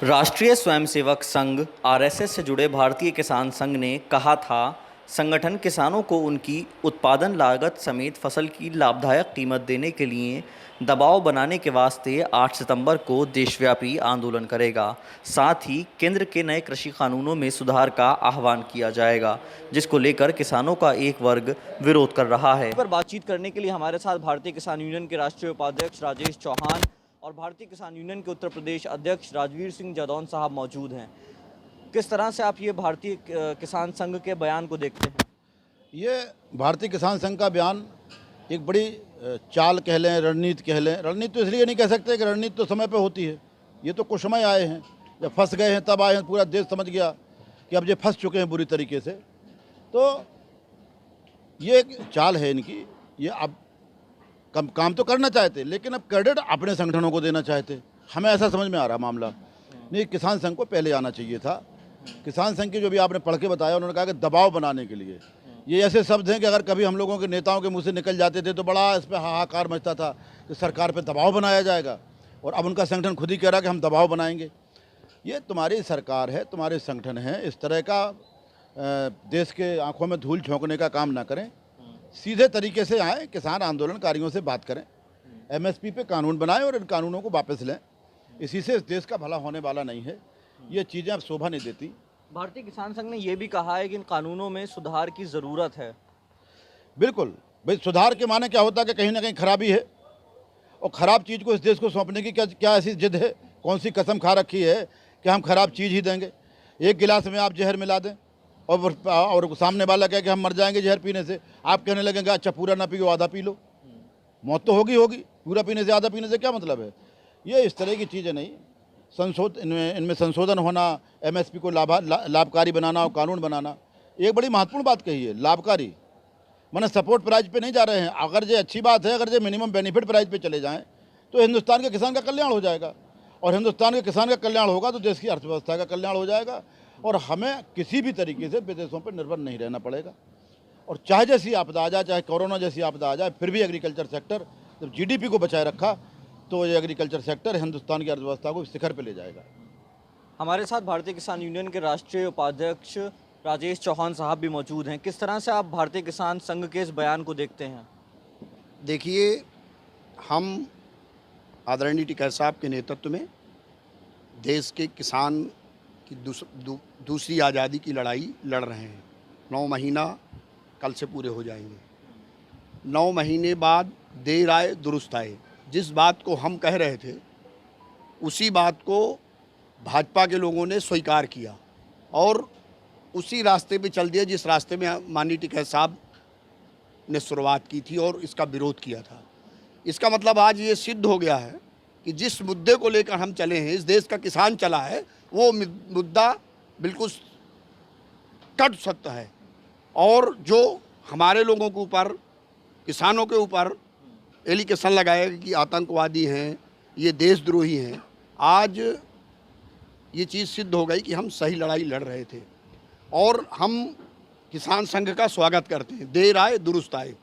राष्ट्रीय स्वयंसेवक संघ आरएसएस से जुड़े भारतीय किसान संघ ने कहा था, संगठन किसानों को उनकी उत्पादन लागत समेत फसल की लाभदायक कीमत देने के लिए दबाव बनाने के वास्ते 8 सितंबर को देशव्यापी आंदोलन करेगा। साथ ही केंद्र के नए कृषि कानूनों में सुधार का आह्वान किया जाएगा, जिसको लेकर किसानों का एक वर्ग विरोध कर रहा है। पर बातचीत करने के लिए हमारे साथ भारतीय किसान यूनियन के राष्ट्रीय उपाध्यक्ष राजेश चौहान और भारतीय किसान यूनियन के उत्तर प्रदेश अध्यक्ष राजवीर सिंह जादौन साहब मौजूद हैं। किस तरह से आप ये भारतीय किसान संघ के बयान को देखते हैं? ये भारतीय किसान संघ का बयान एक बड़ी चाल कह लें, रणनीति कह लें। रणनीति तो इसलिए नहीं कह सकते कि रणनीति तो समय पे होती है। ये तो कुछ समय आए हैं, जब फंस गए हैं तब आए हैं। पूरा देश समझ गया कि अब ये फंस चुके हैं बुरी तरीके से। तो ये एक चाल है इनकी। ये अब काम तो करना चाहते, लेकिन अब क्रेडिट अपने संगठनों को देना चाहते। हमें ऐसा समझ में आ रहा मामला। नहीं, किसान संघ को पहले आना चाहिए था। किसान संघ की जो भी आपने पढ़ के बताया, उन्होंने कहा कि दबाव बनाने के लिए। ये ऐसे शब्द हैं कि अगर कभी हम लोगों के नेताओं के मुंह से निकल जाते थे तो बड़ा इस पर हाहाकार मचता था कि सरकार पे दबाव बनाया जाएगा। और अब उनका संगठन खुद ही कह रहा कि हम दबाव बनाएंगे। ये तुम्हारी सरकार है, तुम्हारे संगठन है। इस तरह का देश के आंखों में धूल झोंकने का काम ना करें। सीधे तरीके से आए, किसान आंदोलनकारियों से बात करें, एमएसपी पे कानून बनाएं और इन कानूनों को वापस लें। इसी से इस देश का भला होने वाला नहीं है। ये चीज़ें अब शोभा नहीं देती। भारतीय किसान संघ ने यह भी कहा है कि इन कानूनों में सुधार की ज़रूरत है। बिल्कुल भाई, सुधार के माने क्या होता है कि कहीं ना कहीं खराबी है, और ख़राब चीज़ को इस देश को सौंपने की क्या ऐसी जिद है? कौन सी कसम खा रखी है कि हम खराब चीज़ ही देंगे? एक गिलास में आप जहर मिला दें और सामने वाला कहे कि हम मर जाएंगे जहर पीने से। आप कहने लगेंगे अच्छा पूरा ना पियो, आधा पी लो। मौत तो होगी होगी। पूरा पीने से आधा पीने से क्या मतलब है? ये इस तरह की चीज़ें नहीं। इनमें संशोधन होना, एमएसपी को लाभकारी बनाना और कानून बनाना। एक बड़ी महत्वपूर्ण बात कही है, लाभकारी माने सपोर्ट प्राइस पे नहीं जा रहे हैं। अगर ये अच्छी बात है, अगर ये मिनिमम बेनिफिट प्राइस पे चले जाएं तो हिंदुस्तान के किसान का कल्याण हो जाएगा, और हिंदुस्तान के किसान का कल्याण होगा तो देश की अर्थव्यवस्था का कल्याण हो जाएगा, और हमें किसी भी तरीके से विदेशों पर निर्भर नहीं रहना पड़ेगा। और चाहे जैसी आपदा आ जाए, चाहे कोरोना जैसी आपदा आ जाए, फिर भी एग्रीकल्चर सेक्टर जब जीडीपी को बचाए रखा तो ये एग्रीकल्चर सेक्टर हिंदुस्तान की अर्थव्यवस्था को शिखर पर ले जाएगा। हमारे साथ भारतीय किसान यूनियन के राष्ट्रीय उपाध्यक्ष राजेश चौहान साहब भी मौजूद हैं। किस तरह से आप भारतीय किसान संघ के इस बयान को देखते हैं? देखिए, हम आदरणीय टिकैत साहब के नेतृत्व में देश के किसान की दूसरी आज़ादी की लड़ाई लड़ रहे हैं। 9 महीना कल से पूरे हो जाएंगे। 9 महीने बाद देर आए दुरुस्त आए। जिस बात को हम कह रहे थे उसी बात को भाजपा के लोगों ने स्वीकार किया और उसी रास्ते पे चल दिया जिस रास्ते में माननीय टिकैत साहब ने शुरुआत की थी और इसका विरोध किया था। इसका मतलब आज ये सिद्ध हो गया है कि जिस मुद्दे को लेकर हम चले हैं, इस देश का किसान चला है, वो मुद्दा बिल्कुल कट सकता है। और जो हमारे लोगों के ऊपर, किसानों के ऊपर एलिगेशन लगाया कि आतंकवादी हैं, ये देशद्रोही हैं, आज ये चीज़ सिद्ध हो गई कि हम सही लड़ाई लड़ रहे थे। और हम किसान संघ का स्वागत करते हैं। देर आए दुरुस्त आए,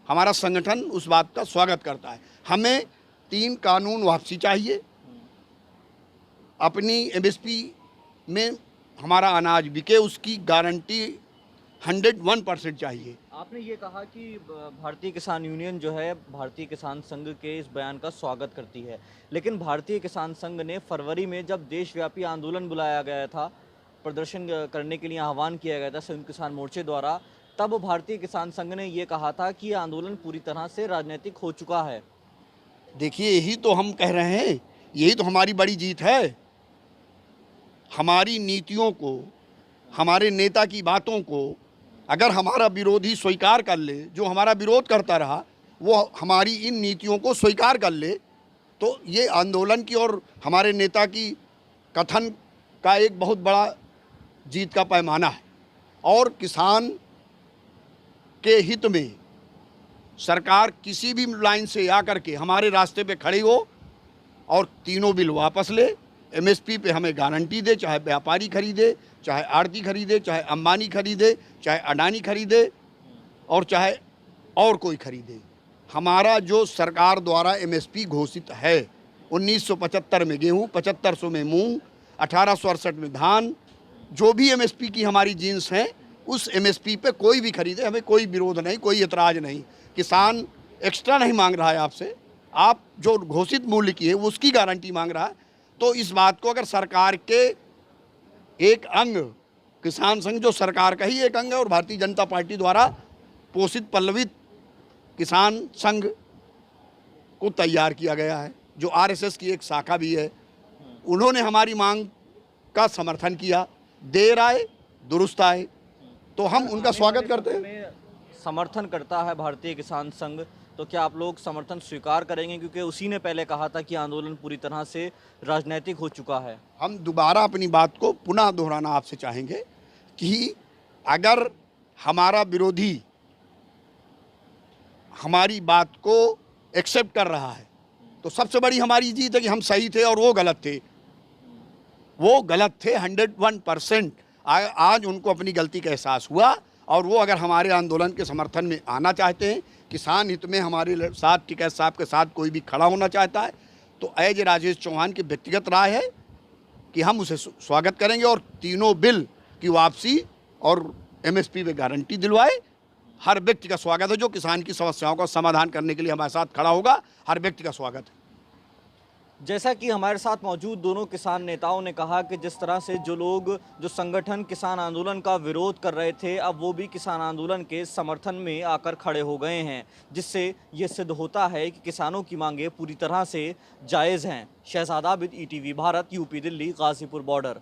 हमारा संगठन उस बात का स्वागत करता है। हमें 3 कानून वापसी चाहिए। अपनी एमएसपी में हमारा अनाज बिके, उसकी गारंटी 101% चाहिए। आपने ये कहा कि भारतीय किसान यूनियन जो है भारतीय किसान संघ के इस बयान का स्वागत करती है, लेकिन भारतीय किसान संघ ने फरवरी में जब देशव्यापी आंदोलन बुलाया गया था, प्रदर्शन करने के लिए आह्वान किया गया था संयुक्त किसान मोर्चे द्वारा, तब भारतीय किसान संघ ने ये कहा था कि ये आंदोलन पूरी तरह से राजनीतिक हो चुका है। देखिए, यही तो हम कह रहे हैं, यही तो हमारी बड़ी जीत है। हमारी नीतियों को, हमारे नेता की बातों को अगर हमारा विरोधी स्वीकार कर ले, जो हमारा विरोध करता रहा वो हमारी इन नीतियों को स्वीकार कर ले, तो ये आंदोलन की और हमारे नेता की कथन का एक बहुत बड़ा जीत का पैमाना है। और किसान के हित में सरकार किसी भी लाइन से आकर के हमारे रास्ते पे खड़ी हो और तीनों बिल वापस ले, एमएसपी पे हमें गारंटी दे, चाहे व्यापारी खरीदे, चाहे आड़ती खरीदे, चाहे अंबानी खरीदे, चाहे अडानी खरीदे और चाहे और कोई खरीदे। हमारा जो सरकार द्वारा एमएसपी घोषित है, 1975 में गेहूँ, 7500 में मूंग, 1868 में धान, जो भी एमएसपी की हमारी जीन्स हैं उस एमएसपी पे कोई भी खरीदे, हमें कोई विरोध नहीं, कोई एतराज़ नहीं। किसान एक्स्ट्रा नहीं मांग रहा है आपसे, आप जो घोषित मूल्य की है उसकी गारंटी मांग रहा है। तो इस बात को अगर सरकार के एक अंग, किसान संघ जो सरकार का ही एक अंग है और भारतीय जनता पार्टी द्वारा पोषित पल्लवित किसान संघ को तैयार किया गया है, जो आरएसएस की एक शाखा भी है, उन्होंने हमारी मांग का समर्थन किया। देर आए दुरुस्त आए, तो हम उनका स्वागत करते हैं। समर्थन करता है भारतीय किसान संघ, तो क्या आप लोग समर्थन स्वीकार करेंगे, क्योंकि उसी ने पहले कहा था कि आंदोलन पूरी तरह से राजनीतिक हो चुका है। हम दोबारा अपनी बात को पुनः दोहराना आपसे चाहेंगे कि अगर हमारा विरोधी हमारी बात को एक्सेप्ट कर रहा है तो सबसे बड़ी हमारी जीत है कि हम सही थे और वो गलत थे। वो गलत थे 101%। आज उनको अपनी गलती का एहसास हुआ और वो अगर हमारे आंदोलन के समर्थन में आना चाहते हैं, किसान हित में हमारे साथ टिकैत साहब के साथ कोई भी खड़ा होना चाहता है, तो एज राजेश चौहान की व्यक्तिगत राय है कि हम उसे स्वागत करेंगे और तीनों बिल की वापसी और एमएसपी पे गारंटी दिलवाए। हर व्यक्ति का स्वागत है जो किसान की समस्याओं का समाधान करने के लिए हमारे साथ खड़ा होगा, हर व्यक्ति का स्वागत है। जैसा कि हमारे साथ मौजूद दोनों किसान नेताओं ने कहा कि जिस तरह से जो संगठन किसान आंदोलन का विरोध कर रहे थे, अब वो भी किसान आंदोलन के समर्थन में आकर खड़े हो गए हैं, जिससे ये सिद्ध होता है कि किसानों की मांगें पूरी तरह से जायज़ हैं। Shahzad Abid, ETV Bharat, UP Delhi, Ghazipur border.